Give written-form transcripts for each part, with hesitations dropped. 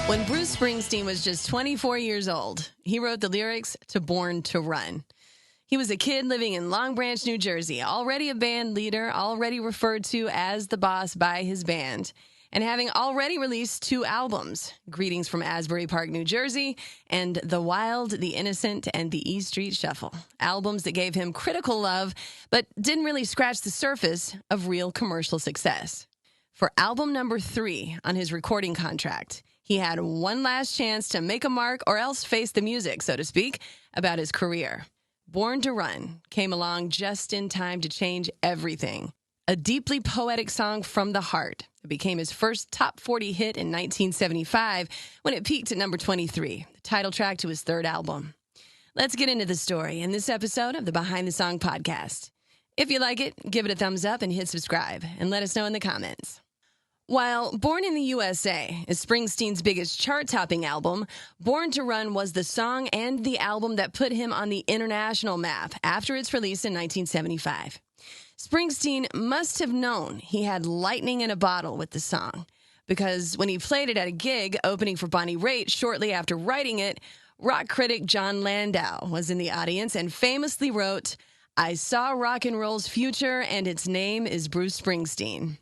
When Bruce Springsteen was just 24 years old, he wrote the lyrics to Born to Run. He was a kid living in Long Branch, New Jersey, already a band leader, already referred to as the boss by his band, and having already released 2 albums, Greetings from Asbury Park, New Jersey, and The Wild, The Innocent, and The E Street Shuffle, albums that gave him critical love, but didn't really scratch the surface of real commercial success. For album number 3 on his recording contract, he had one last chance to make a mark or else face the music, so to speak, about his career. Born to Run came along just in time to change everything. A deeply poetic song from the heart. It became his first top 40 hit in 1975 when it peaked at number 23, the title track to his 3rd album. Let's get into the story in this episode of the Behind the Song podcast. If you like it, give it a thumbs up and hit subscribe, and let us know in the comments. While Born in the USA is Springsteen's biggest chart-topping album, Born to Run was the song and the album that put him on the international map after its release in 1975. Springsteen must have known he had lightning in a bottle with the song, because when he played it at a gig opening for Bonnie Raitt shortly after writing it, rock critic Jon Landau was in the audience and famously wrote, "I saw rock and roll's future and its name is Bruce Springsteen."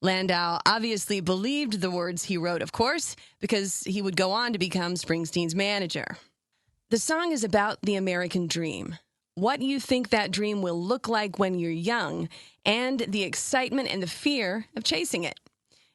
Landau obviously believed the words he wrote, of course, because he would go on to become Springsteen's manager. The song is about the American dream, what you think that dream will look like when you're young, and the excitement and the fear of chasing it.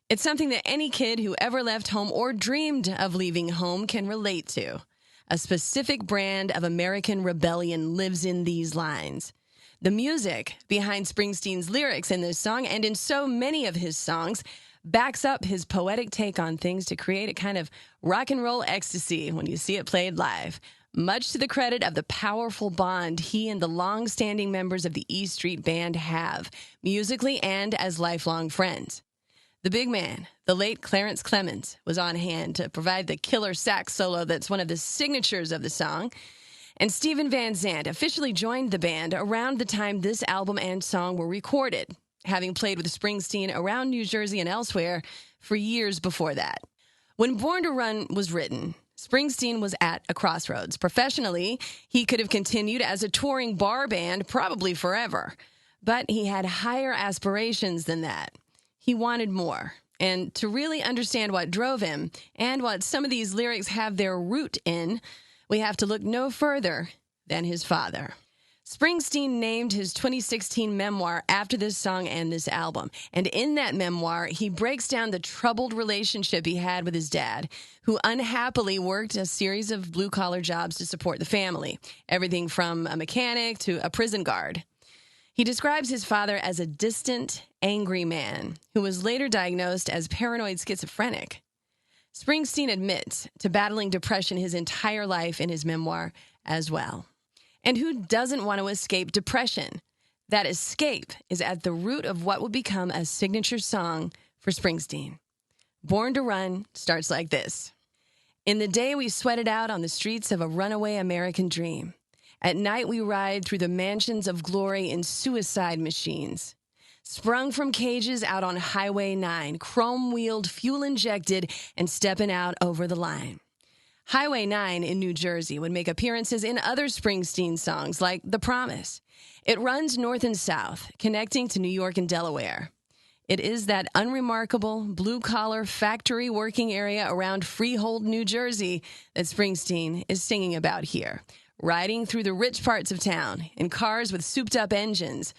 It's something that any kid who ever left home or dreamed of leaving home can relate to. A specific brand of American rebellion lives in these lines. The music behind Springsteen's lyrics in this song, and in so many of his songs, backs up his poetic take on things to create a kind of rock and roll ecstasy when you see it played live, much to the credit of the powerful bond he and the long-standing members of the E Street Band have, musically and as lifelong friends. The big man, the late Clarence Clemons, was on hand to provide the killer sax solo that's one of the signatures of the song, and Steven Van Zandt officially joined the band around the time this album and song were recorded, having played with Springsteen around New Jersey and elsewhere for years before that. When Born to Run was written, Springsteen was at a crossroads. Professionally, he could have continued as a touring bar band probably forever, but he had higher aspirations than that. He wanted more. And to really understand what drove him and what some of these lyrics have their root in, we have to look no further than his father. Springsteen named his 2016 memoir after this song and this album. And in that memoir, he breaks down the troubled relationship he had with his dad, who unhappily worked a series of blue-collar jobs to support the family, everything from a mechanic to a prison guard. He describes his father as a distant, angry man who was later diagnosed as paranoid schizophrenic. Springsteen admits to battling depression his entire life in his memoir as well. And who doesn't want to escape depression? That escape is at the root of what would become a signature song for Springsteen. Born to Run starts like this. In the day we sweated out on the streets of a runaway American dream. At night we ride through the mansions of glory in suicide machines. Sprung from cages out on Highway 9, chrome-wheeled, fuel-injected, and stepping out over the line. Highway 9 in New Jersey would make appearances in other Springsteen songs like The Promise. It runs north and south, connecting to New York and Delaware. It is that unremarkable, blue-collar, factory-working area around Freehold, New Jersey that Springsteen is singing about here, riding through the rich parts of town in cars with souped-up engines.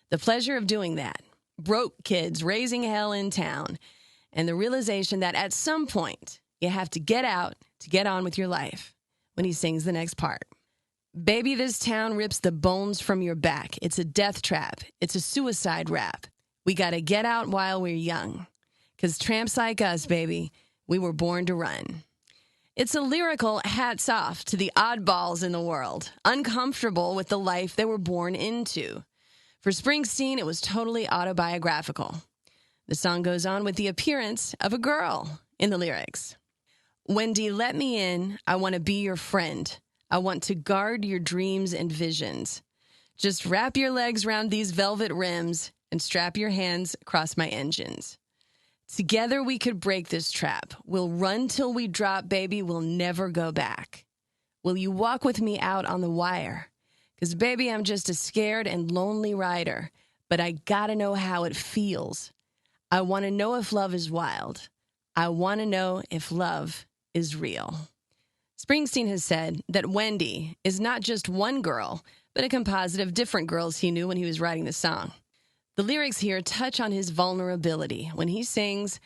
The pleasure of doing that, broke kids raising hell in town, and the realization that at some point you have to get out to get on with your life when he sings the next part. Baby, this town rips the bones from your back. It's a death trap. It's a suicide rap. We got to get out while we're young. 'Cause tramps like us, baby, we were born to run. It's a lyrical hats off to the oddballs in the world, uncomfortable with the life they were born into. For Springsteen, it was totally autobiographical. The song goes on with the appearance of a girl in the lyrics. Wendy, let me in. I want to be your friend. I want to guard your dreams and visions. Just wrap your legs around these velvet rims and strap your hands across my engines. Together we could break this trap. We'll run till we drop, baby. We'll never go back. Will you walk with me out on the wire? 'Cause baby, I'm just a scared and lonely rider, but I gotta know how it feels. I want to know if love is wild. I want to know if love is real. Springsteen has said that Wendy is not just one girl, but a composite of different girls he knew when he was writing the song. The lyrics here touch on his vulnerability when he sings,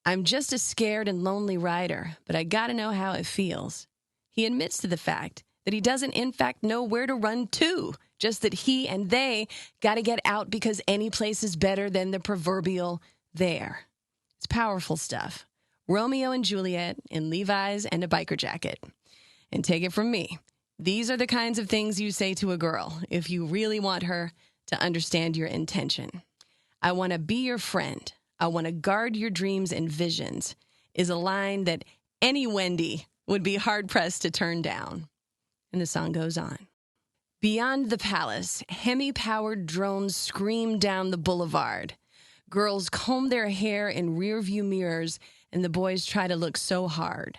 I'm just a scared and lonely rider, but I gotta know how it feels. He admits to the fact that he doesn't in fact know where to run to, just that he and they gotta get out because any place is better than the proverbial there. It's powerful stuff. Romeo and Juliet in Levi's and a biker jacket. And take it from me, these are the kinds of things you say to a girl if you really want her to understand your intention. I want to be your friend. I want to guard your dreams and visions is a line that any Wendy would be hard-pressed to turn down. And the song goes on. Beyond the palace, Hemi-powered drones scream down the boulevard. Girls comb their hair in rearview mirrors, and the boys try to look so hard.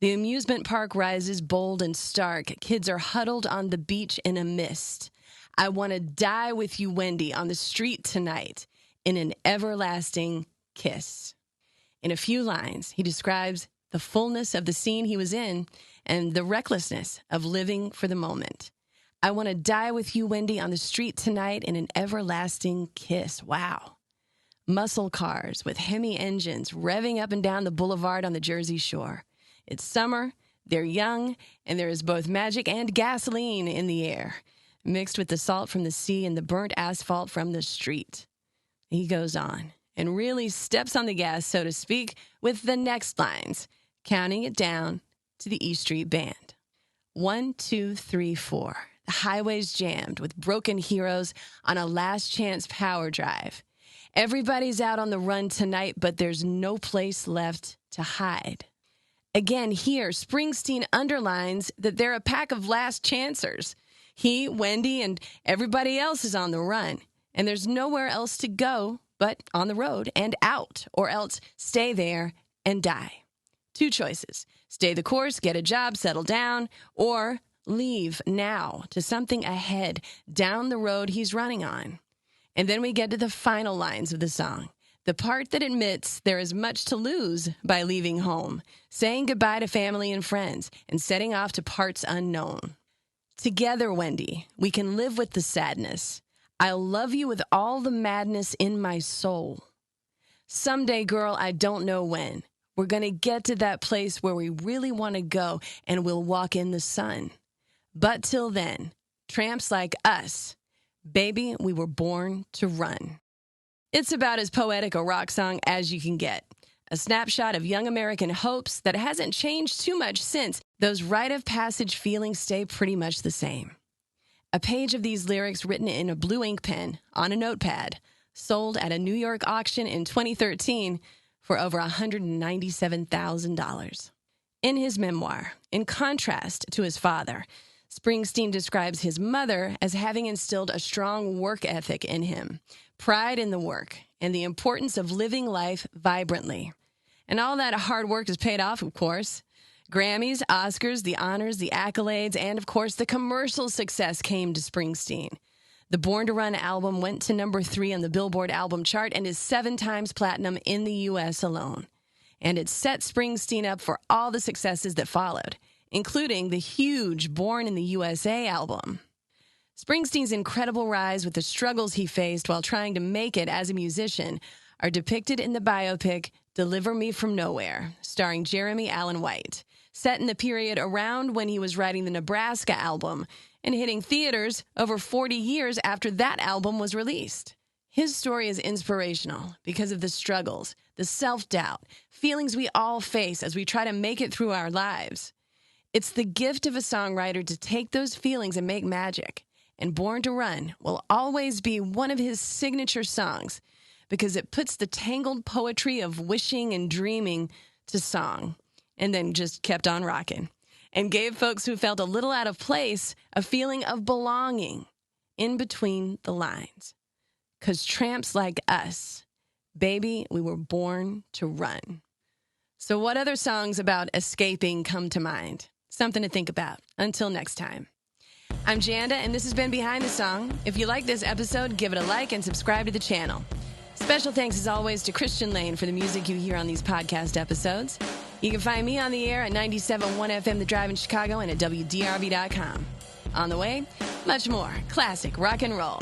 The amusement park rises bold and stark. Kids are huddled on the beach in a mist. I want to die with you, Wendy, on the street tonight in an everlasting kiss. In a few lines, he describes the fullness of the scene he was in and the recklessness of living for the moment. I want to die with you, Wendy, on the street tonight in an everlasting kiss. Wow. Muscle cars with Hemi engines revving up and down the boulevard on the Jersey Shore. It's summer, they're young, and there is both magic and gasoline in the air, mixed with the salt from the sea and the burnt asphalt from the street. He goes on and really steps on the gas, so to speak, with the next lines, counting it down to the E Street Band. 1, 2, 3, 4. The highway's jammed with broken heroes on a last chance power drive. Everybody's out on the run tonight, but there's no place left to hide. Again, here, Springsteen underlines that they're a pack of last chancers. He, Wendy, and everybody else is on the run, and there's nowhere else to go but on the road and out, or else stay there and die. Two choices. Stay the course, get a job, settle down, or leave now to something ahead down the road he's running on. And then we get to the final lines of the song, the part that admits there is much to lose by leaving home, saying goodbye to family and friends, and setting off to parts unknown. Together, Wendy, we can live with the sadness. I'll love you with all the madness in my soul. Someday, girl, I don't know when, we're going to get to that place where we really want to go, and we'll walk in the sun. But till then, tramps like us, baby, we were born to run. It's about as poetic a rock song as you can get. A snapshot of young American hopes that hasn't changed too much since. Those rite of passage feelings stay pretty much the same. A page of these lyrics written in a blue ink pen on a notepad, sold at a New York auction in 2013 for over $197,000. In his memoir, in contrast to his father, Springsteen describes his mother as having instilled a strong work ethic in him, pride in the work, and the importance of living life vibrantly. And all that hard work has paid off, of course. Grammys, Oscars, the honors, the accolades, and of course the commercial success came to Springsteen. The Born to Run album went to number 3 on the Billboard album chart and is 7 times platinum in the U.S. alone. And it set Springsteen up for all the successes that followed, including the huge Born in the USA album. Springsteen's incredible rise with the struggles he faced while trying to make it as a musician are depicted in the biopic Deliver Me From Nowhere, starring Jeremy Allen White, set in the period around when he was writing the Nebraska album and hitting theaters over 40 years after that album was released. His story is inspirational because of the struggles, the self-doubt, feelings we all face as we try to make it through our lives. It's the gift of a songwriter to take those feelings and make magic. And Born to Run will always be one of his signature songs because it puts the tangled poetry of wishing and dreaming to song and then just kept on rocking and gave folks who felt a little out of place a feeling of belonging in between the lines. 'Cause tramps like us, baby, we were born to run. So what other songs about escaping come to mind? Something to think about. Until next time. I'm Janda, and this has been Behind the Song. If you like this episode, give it a like and subscribe to the channel. Special thanks, as always, to Christian Lane for the music you hear on these podcast episodes. You can find me on the air at 97.1 FM The Drive in Chicago and at WDRV.com. On the way, much more classic rock and roll.